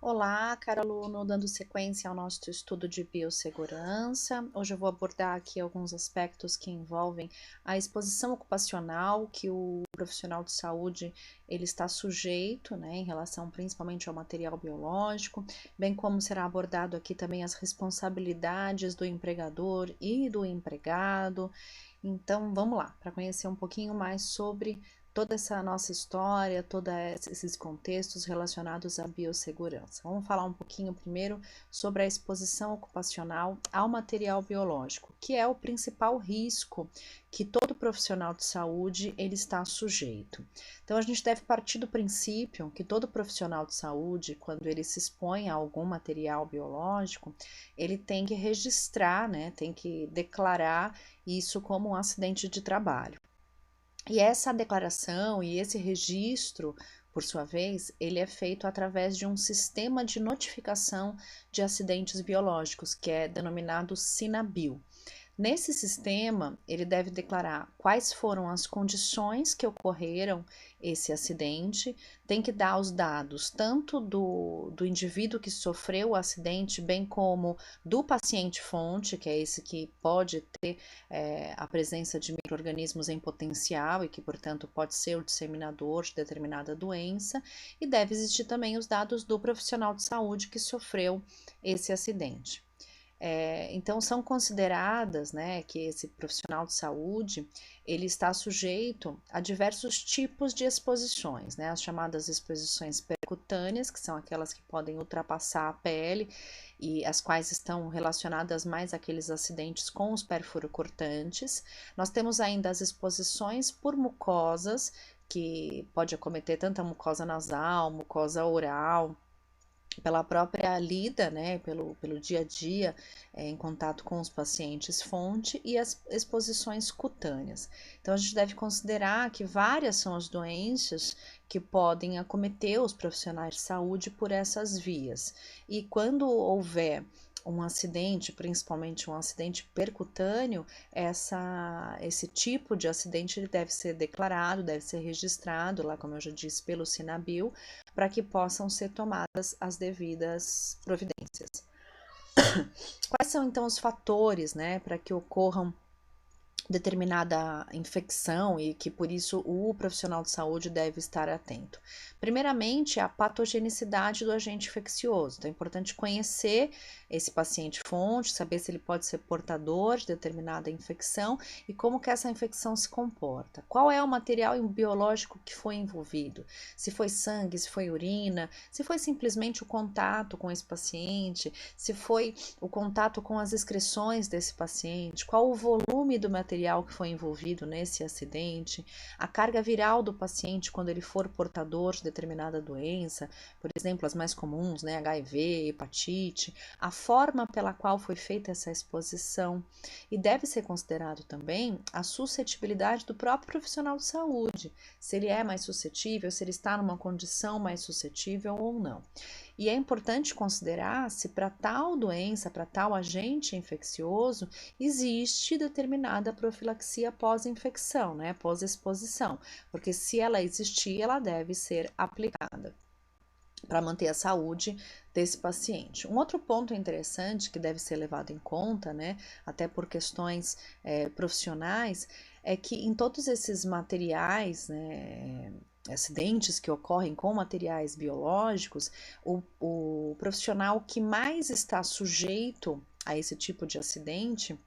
Olá, caro aluno, dando sequência ao nosso estudo de biossegurança. Hoje eu vou abordar aqui alguns aspectos que envolvem a exposição ocupacional que o profissional de saúde ele está sujeito, né, em relação principalmente ao material biológico, bem como será abordado aqui também as responsabilidades do empregador e do empregado. Então, vamos lá, para conhecer um pouquinho mais sobre toda essa nossa história, todos esses contextos relacionados à biossegurança. Vamos falar um pouquinho primeiro sobre a exposição ocupacional ao material biológico, que é o principal risco que todo profissional de saúde ele está sujeito. Então a gente deve partir do princípio que todo profissional de saúde, quando ele se expõe a algum material biológico, ele tem que registrar, né, tem que declarar isso como um acidente de trabalho. E essa declaração e esse registro, por sua vez, ele é feito através de um sistema de notificação de acidentes biológicos, que é denominado SINABIL. Nesse sistema, ele deve declarar quais foram as condições que ocorreram esse acidente, tem que dar os dados tanto do indivíduo que sofreu o acidente, bem como do paciente-fonte, que é esse que pode ter a presença de micro-organismos em potencial e que, portanto, pode ser o disseminador de determinada doença, e deve existir também os dados do profissional de saúde que sofreu esse acidente. Então são consideradas, né, que esse profissional de saúde ele está sujeito a diversos tipos de exposições, né, as chamadas exposições percutâneas, que são aquelas que podem ultrapassar a pele e as quais estão relacionadas mais àqueles acidentes com os perfurocortantes. Nós temos ainda as exposições por mucosas, que pode acometer tanto a mucosa nasal, mucosa oral, pela própria lida, né, pelo dia a dia, em contato com os pacientes fonte, e as exposições cutâneas. Então, a gente deve considerar que várias são as doenças que podem acometer os profissionais de saúde por essas vias. E quando houver um acidente, principalmente um acidente percutâneo, esse tipo de acidente ele deve ser declarado, deve ser registrado, lá como eu já disse, pelo Sinabil, para que possam ser tomadas as devidas providências. Quais são então os fatores, né, para que ocorram determinada infecção e que por isso o profissional de saúde deve estar atento? Primeiramente, a patogenicidade do agente infeccioso. Então é importante conhecer esse paciente fonte, saber se ele pode ser portador de determinada infecção e como que essa infecção se comporta. Qual é o material biológico que foi envolvido? Se foi sangue, se foi urina, se foi simplesmente o contato com esse paciente, se foi o contato com as excreções desse paciente, qual o volume do material que foi envolvido nesse acidente, a carga viral do paciente quando ele for portador de determinada doença, por exemplo, as mais comuns, né, HIV, hepatite, a forma pela qual foi feita essa exposição, e deve ser considerado também a suscetibilidade do próprio profissional de saúde, se ele é mais suscetível, se ele está numa condição mais suscetível ou não. E é importante considerar se para tal doença, para tal agente infeccioso, existe determinada profilaxia pós-infecção, né, pós-exposição, porque se ela existir, ela deve ser aplicada para manter a saúde desse paciente. Um outro ponto interessante que deve ser levado em conta, né, até por questões profissionais, é que em todos esses materiais, né, acidentes que ocorrem com materiais biológicos, o profissional que mais está sujeito a esse tipo de acidente,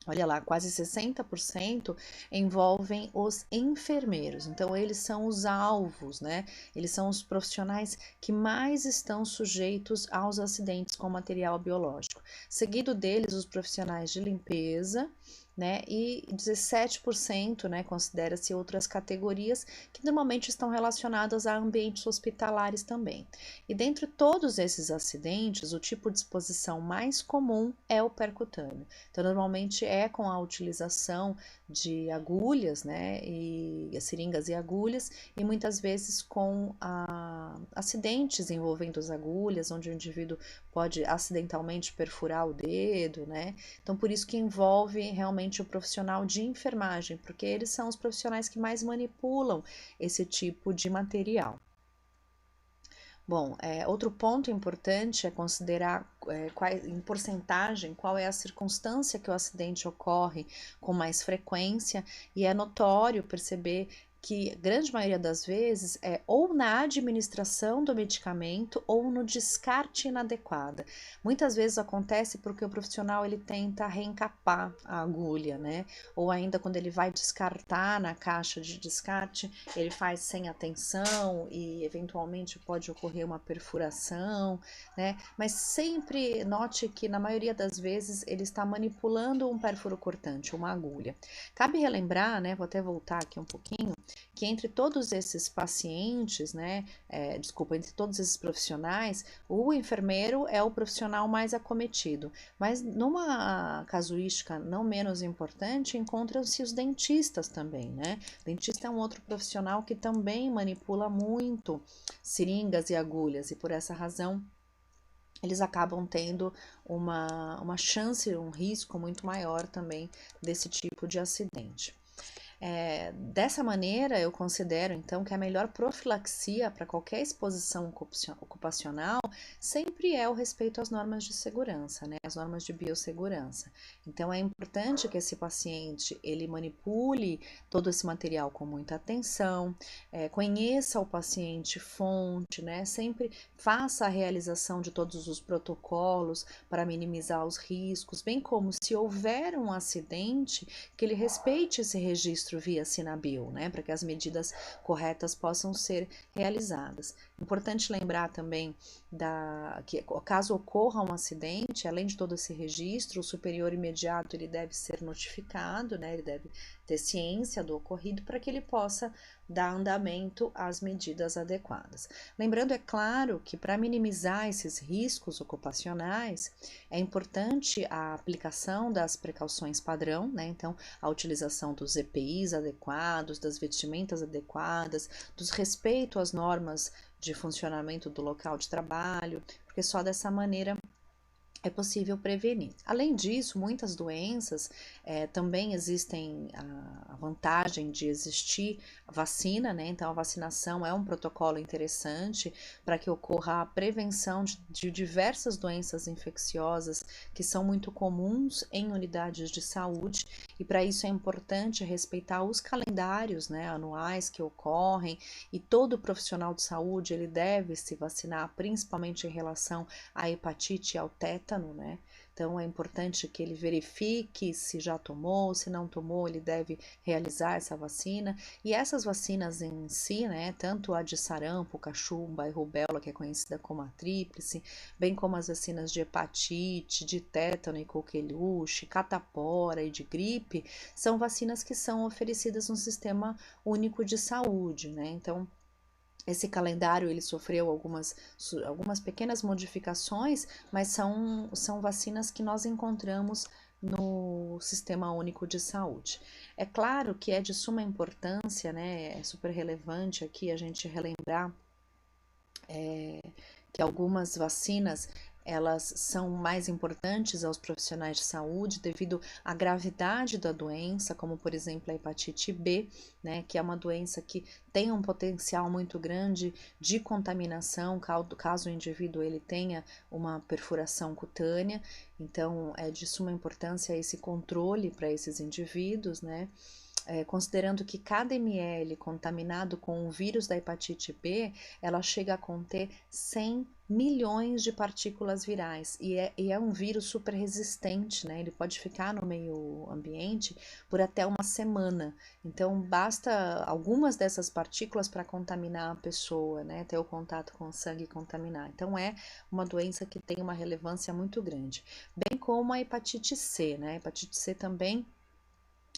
olha lá, quase 60% envolvem os enfermeiros. Então, eles são os alvos, né? Eles são os profissionais que mais estão sujeitos aos acidentes com material biológico. Seguido deles, os profissionais de limpeza, né? E 17%, né, considera-se outras categorias que normalmente estão relacionadas a ambientes hospitalares também. E dentre todos esses acidentes, o tipo de exposição mais comum é o percutâneo. Então, normalmente é com a utilização de agulhas, né, e seringas e agulhas, e muitas vezes com acidentes envolvendo as agulhas, onde o indivíduo pode acidentalmente perfurar o dedo, né? Então, por isso que envolve realmente o profissional de enfermagem, porque eles são os profissionais que mais manipulam esse tipo de material. Bom, outro ponto importante é considerar em porcentagem qual é a circunstância que o acidente ocorre com mais frequência, e é notório perceber que a grande maioria das vezes é ou na administração do medicamento ou no descarte inadequado. Muitas vezes acontece porque o profissional ele tenta reencapar a agulha, né? Ou ainda quando ele vai descartar na caixa de descarte, ele faz sem atenção e eventualmente pode ocorrer uma perfuração, né? Mas sempre note que na maioria das vezes ele está manipulando um pérfuro cortante, uma agulha. Cabe relembrar, né? Vou até voltar aqui um pouquinho, que entre todos esses pacientes, né? Entre todos esses profissionais, o enfermeiro é o profissional mais acometido. Mas numa casuística não menos importante, encontram-se os dentistas também, né? Dentista é um outro profissional que também manipula muito seringas e agulhas, e por essa razão eles acabam tendo uma chance, um risco muito maior também desse tipo de acidente. Dessa maneira, eu considero então que a melhor profilaxia para qualquer exposição ocupacional sempre é o respeito às normas de segurança, né, as normas de biossegurança. Então é importante que esse paciente ele manipule todo esse material com muita atenção, conheça o paciente fonte, né, sempre faça a realização de todos os protocolos para minimizar os riscos, bem como se houver um acidente, que ele respeite esse registro via Sinabil, né, para que as medidas corretas possam ser realizadas. Importante lembrar também que caso ocorra um acidente, além de todo esse registro, o superior imediato ele deve ser notificado, né, ele deve ter ciência do ocorrido para que ele possa dar andamento às medidas adequadas. Lembrando, é claro, que para minimizar esses riscos ocupacionais, é importante a aplicação das precauções padrão, né? Então, a utilização dos EPIs adequados, das vestimentas adequadas, dos respeito às normas de funcionamento do local de trabalho, porque só dessa maneira é possível prevenir. Além disso, muitas doenças também existem a vantagem de existir vacina, né? Então, a vacinação é um protocolo interessante para que ocorra a prevenção de diversas doenças infecciosas que são muito comuns em unidades de saúde, e para isso é importante respeitar os calendários, né, anuais que ocorrem, e todo profissional de saúde ele deve se vacinar, principalmente em relação à hepatite e ao tétano, né? Então é importante que ele verifique se já tomou, se não tomou, ele deve realizar essa vacina. E essas vacinas em si, né, tanto a de sarampo, cachumba e rubéola, que é conhecida como a tríplice, bem como as vacinas de hepatite, de tétano e coqueluche, catapora e de gripe, são vacinas que são oferecidas no Sistema Único de Saúde, né? Então, esse calendário ele sofreu algumas pequenas modificações, mas são vacinas que nós encontramos no Sistema Único de Saúde. É claro que é de suma importância, né, é super relevante aqui a gente relembrar que algumas vacinas elas são mais importantes aos profissionais de saúde devido à gravidade da doença, como por exemplo a hepatite B, né, que é uma doença que tem um potencial muito grande de contaminação, caso o indivíduo ele tenha uma perfuração cutânea. Então é de suma importância esse controle para esses indivíduos, né? Considerando que cada ml contaminado com o vírus da hepatite B, ela chega a conter 100 milhões de partículas virais, e é um vírus super resistente, né? Ele pode ficar no meio ambiente por até uma semana. Então, basta algumas dessas partículas para contaminar a pessoa, né? Ter o contato com o sangue e contaminar. Então, é uma doença que tem uma relevância muito grande. Bem como a hepatite C, né? A hepatite C também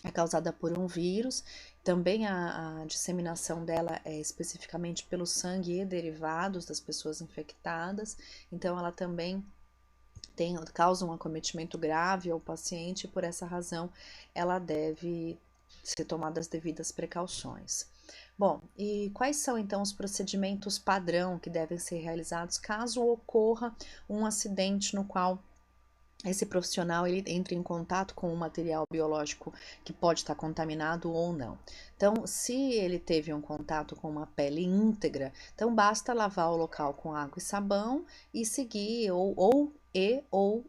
é causada por um vírus, também a disseminação dela é especificamente pelo sangue e derivados das pessoas infectadas, então ela também causa um acometimento grave ao paciente, e por essa razão ela deve ser tomada as devidas precauções. Bom, e quais são então os procedimentos padrão que devem ser realizados caso ocorra um acidente no qual esse profissional ele entra em contato com um material biológico que pode estar contaminado ou não. Então, se ele teve um contato com uma pele íntegra, então basta lavar o local com água e sabão e seguir ou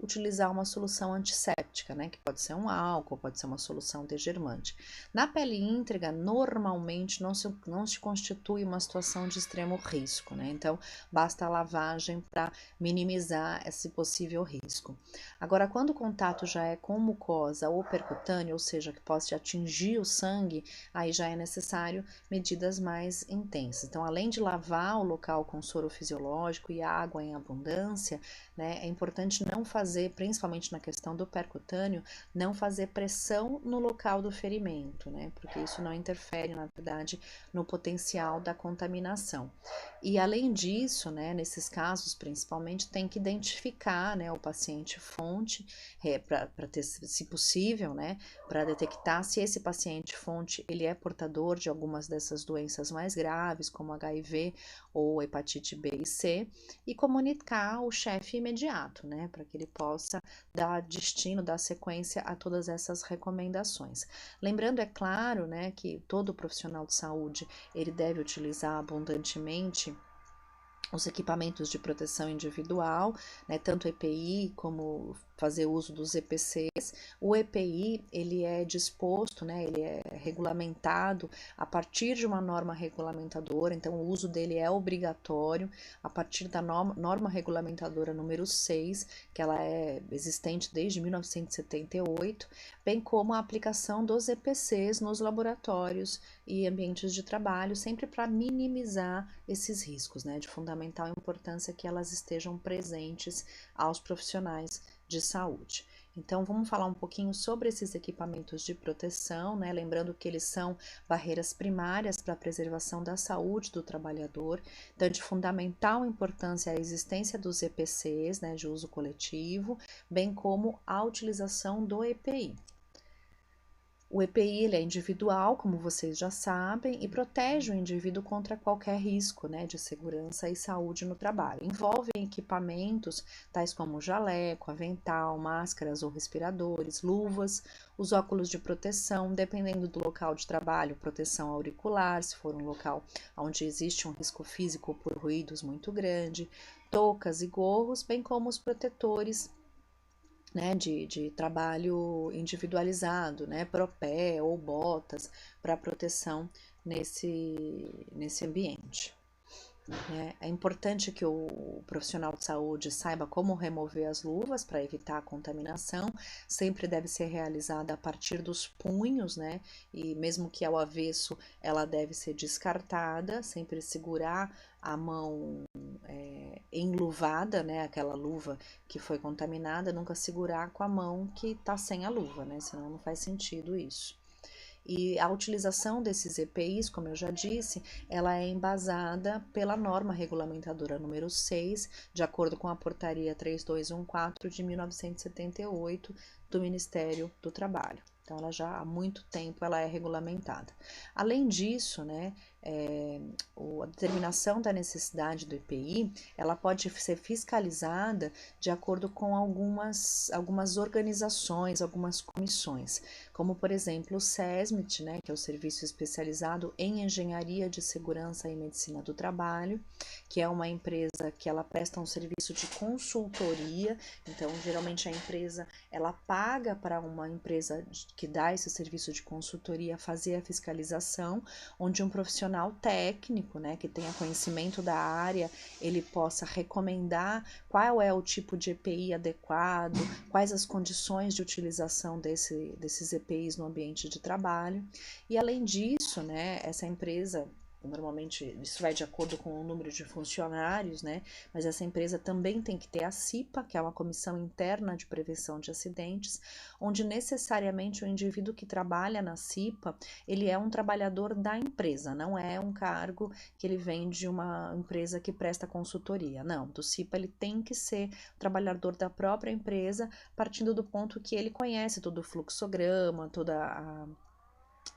utilizar uma solução antisséptica, né, que pode ser um álcool, pode ser uma solução degermante. Na pele íntegra, normalmente não se constitui uma situação de extremo risco, né? Então, basta a lavagem para minimizar esse possível risco. Agora, quando o contato já é com mucosa ou percutânea, ou seja, que possa atingir o sangue, aí já é necessário medidas mais intensas. Então, além de lavar o local com soro fisiológico e água em abundância, né, é importante não fazer, principalmente na questão do percutâneo, não fazer pressão no local do ferimento, né, porque isso não interfere, na verdade, no potencial da contaminação. E além disso, né, nesses casos principalmente, tem que identificar, né, o paciente fonte, para ter, se possível, né, para detectar se esse paciente fonte ele é portador de algumas dessas doenças mais graves, como HIV ou hepatite B e C, e comunicar ao chefe imediato, né, para que ele possa dar destino, dar sequência a todas essas recomendações. Lembrando, é claro, né, que todo profissional de saúde ele deve utilizar abundantemente os equipamentos de proteção individual, né, tanto EPI como fazer uso dos EPCs. O EPI, ele é disposto, né, ele é regulamentado a partir de uma norma regulamentadora, então o uso dele é obrigatório a partir da norma regulamentadora número 6, que ela é existente desde 1978, bem como a aplicação dos EPCs nos laboratórios e ambientes de trabalho, sempre para minimizar esses riscos, né, de fundamental importância que elas estejam presentes aos profissionais de saúde. Então, vamos falar um pouquinho sobre esses equipamentos de proteção, né? Lembrando que eles são barreiras primárias para a preservação da saúde do trabalhador. Então, de fundamental importância a existência dos EPCs, né, de uso coletivo, bem como a utilização do EPI. O EPI ele é individual, como vocês já sabem, e protege o indivíduo contra qualquer risco, né, de segurança e saúde no trabalho. Envolve equipamentos tais como jaleco, avental, máscaras ou respiradores, luvas, os óculos de proteção, dependendo do local de trabalho, proteção auricular, se for um local onde existe um risco físico por ruídos muito grande, toucas e gorros, bem como os protetores, né, de trabalho individualizado, né, propé ou botas para proteção nesse ambiente. Né? É importante que o profissional de saúde saiba como remover as luvas para evitar a contaminação. Sempre deve ser realizada a partir dos punhos, né? E mesmo que ao avesso, ela deve ser descartada, sempre segurar a mão enluvada, né? Aquela luva que foi contaminada, nunca segurar com a mão que está sem a luva, né? Senão não faz sentido isso. E a utilização desses EPIs, como eu já disse, ela é embasada pela norma regulamentadora número 6, de acordo com a portaria 3214 de 1978 do Ministério do Trabalho. Então, ela já há muito tempo ela é regulamentada. Além disso, né, a determinação da necessidade do EPI, ela pode ser fiscalizada de acordo com algumas organizações, algumas comissões, como por exemplo o SESMIT, né, que é o Serviço Especializado em Engenharia de Segurança e Medicina do Trabalho, que é uma empresa que ela presta um serviço de consultoria. Então, geralmente a empresa ela paga para uma empresa que dá esse serviço de consultoria fazer a fiscalização, onde um profissional técnico, né, que tenha conhecimento da área, ele possa recomendar qual é o tipo de EPI adequado, quais as condições de utilização desses EPIs no ambiente de trabalho. E além disso, né, essa empresa, normalmente isso vai de acordo com o número de funcionários, né? Mas essa empresa também tem que ter a CIPA, que é uma comissão interna de prevenção de acidentes, onde necessariamente o indivíduo que trabalha na CIPA, ele é um trabalhador da empresa, não é um cargo que ele vem de uma empresa que presta consultoria. Não, do CIPA ele tem que ser trabalhador da própria empresa, partindo do ponto que ele conhece todo o fluxograma, toda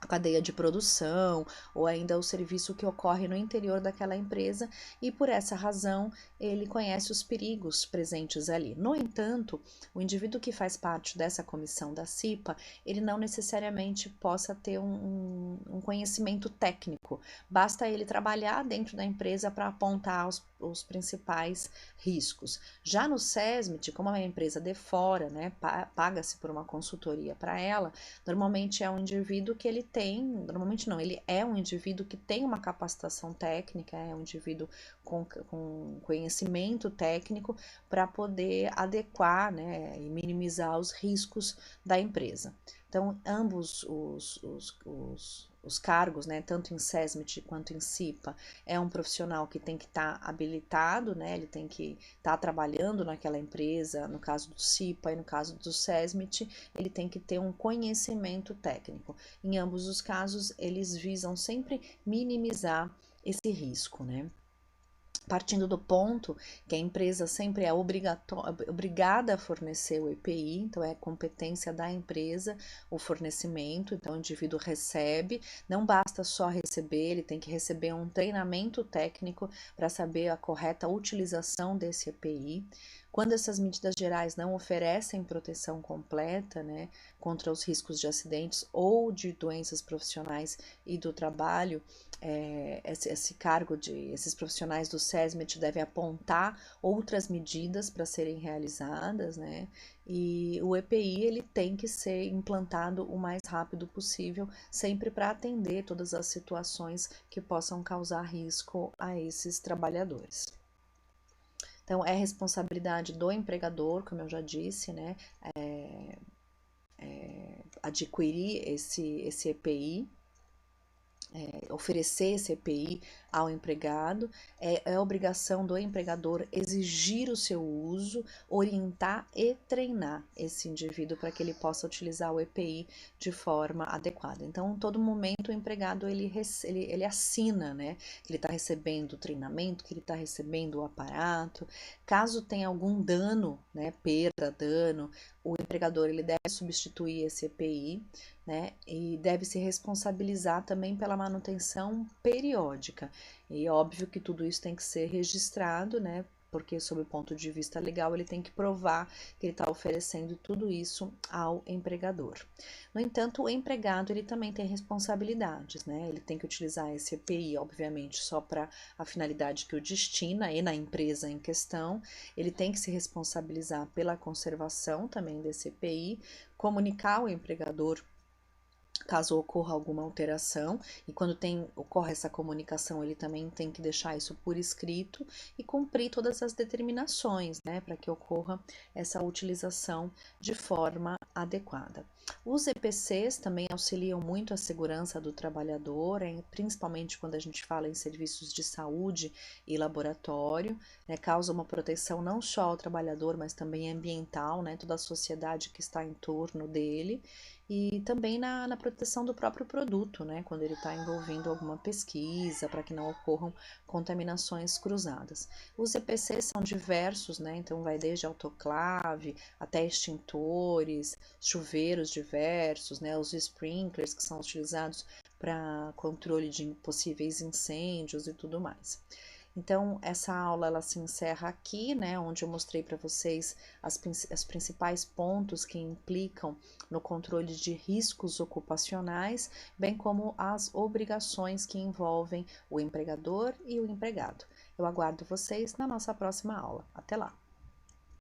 a cadeia de produção ou ainda o serviço que ocorre no interior daquela empresa e por essa razão ele conhece os perigos presentes ali. No entanto, o indivíduo que faz parte dessa comissão da CIPA, ele não necessariamente possa ter um conhecimento técnico, basta ele trabalhar dentro da empresa para apontar os principais riscos. Já no SESMIT, como é uma empresa de fora, né, paga-se por uma consultoria para ela, normalmente é um indivíduo que ele tem, normalmente não, ele é um indivíduo que tem uma capacitação técnica, é um indivíduo com conhecimento técnico para poder adequar, né, e minimizar os riscos da empresa. Então, ambos os cargos, né, tanto em SESMIT quanto em CIPA, é um profissional que tem que estar habilitado, né, ele tem que estar trabalhando naquela empresa, no caso do CIPA e no caso do SESMIT, ele tem que ter um conhecimento técnico. Em ambos os casos, eles visam sempre minimizar esse risco, né? Partindo do ponto que a empresa sempre é obrigada a fornecer o EPI, então é competência da empresa o fornecimento, então o indivíduo recebe, não basta só receber, ele tem que receber um treinamento técnico para saber a correta utilização desse EPI. Quando essas medidas gerais não oferecem proteção completa, né, contra os riscos de acidentes ou de doenças profissionais e do trabalho, esse cargo esses profissionais do SESMIT devem apontar outras medidas para serem realizadas, né? E o EPI ele tem que ser implantado o mais rápido possível, sempre para atender todas as situações que possam causar risco a esses trabalhadores. Então, é responsabilidade do empregador, como eu já disse, né? Adquirir esse EPI, oferecer esse EPI ao empregado, é obrigação do empregador exigir o seu uso, orientar e treinar esse indivíduo para que ele possa utilizar o EPI de forma adequada. Então, em todo momento, o empregado ele assina, né, que ele está recebendo o treinamento, que ele está recebendo o aparato. Caso tenha algum dano, né, perda, dano, o empregador ele deve substituir esse EPI, né, e deve se responsabilizar também pela manutenção periódica. E óbvio que tudo isso tem que ser registrado, né, porque sob o ponto de vista legal ele tem que provar que ele está oferecendo tudo isso ao empregador. No entanto, o empregado ele também tem responsabilidades, né? Ele tem que utilizar esse EPI, obviamente, só para a finalidade que o destina e na empresa em questão. Ele tem que se responsabilizar pela conservação também desse EPI, comunicar ao empregador caso ocorra alguma alteração, e quando ocorre essa comunicação, ele também tem que deixar isso por escrito e cumprir todas as determinações, né, para que ocorra essa utilização de forma adequada. Os EPCs também auxiliam muito a segurança do trabalhador, principalmente quando a gente fala em serviços de saúde e laboratório, né, causa uma proteção não só ao trabalhador, mas também ambiental, né, toda a sociedade que está em torno dele, e também na proteção do próprio produto, né, quando ele está envolvendo alguma pesquisa, para que não ocorram contaminações cruzadas. Os EPCs são diversos, né, então vai desde autoclave até extintores, chuveiros diversos, né, os sprinklers que são utilizados para controle de possíveis incêndios e tudo mais. Então, essa aula ela se encerra aqui, né, onde eu mostrei para vocês os principais pontos que implicam no controle de riscos ocupacionais, bem como as obrigações que envolvem o empregador e o empregado. Eu aguardo vocês na nossa próxima aula. Até lá!